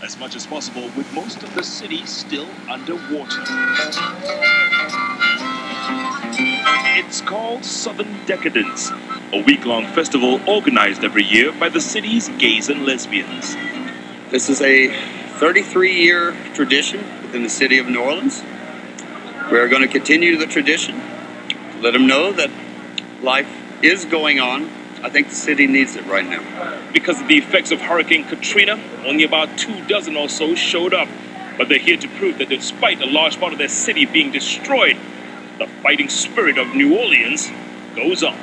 as much as possible, with most of the city still underwater. It's called Southern Decadence, a week-long festival organized every year by the city's gays and lesbians. This is a 33-year tradition within the city of New Orleans. We're going to continue the tradition, let them know that life is going on. I think the city needs it right now. Because of the effects of Hurricane Katrina, only about 24 or so showed up. But they're here to prove that despite a large part of their city being destroyed, the fighting spirit of New Orleans goes on.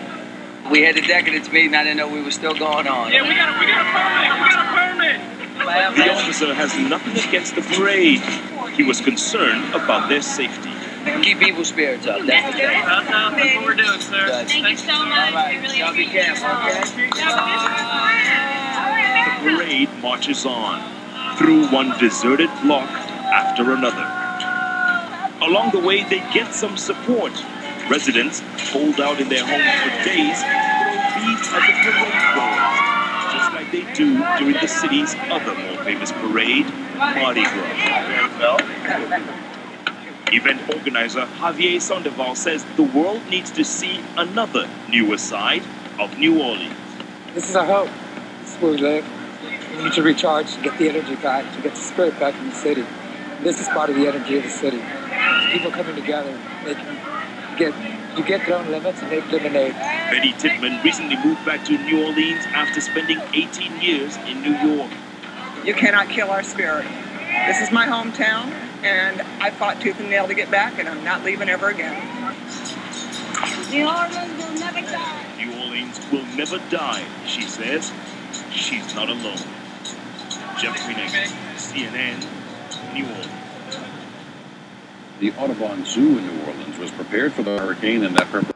We had a decadence meeting. I didn't know we were still going on. Yeah, we got a permit. The officer has nothing against the parade. He was concerned about their safety. Keep people's spirits up. That's the thing. That's what we're doing, sir. Thank you so much. Right. We really Y'all be appreciate careful, it. The parade marches on through one deserted block after another. Along the way, they get some support. Residents hold out in their homes for days, throw beads at the parade goers, just like they do during the city's other more famous parade, Mardi Gras. Event organizer Javier Sandoval says the world needs to see another newer side of New Orleans. This is our hope. This is where we live. We need to recharge, to get the energy back, to get the spirit back in the city. This is part of the energy of the city. People coming together, get their own limits and make lemonade. Betty Titman recently moved back to New Orleans after spending 18 years in New York. You cannot kill our spirit. This is my hometown, and I fought tooth and nail to get back, and I'm not leaving ever again. New Orleans will never die. New Orleans will never die, she says. She's not alone. Jeffrey Neck, CNN, New Orleans. The Audubon Zoo in New Orleans was prepared for the hurricane, and that preparation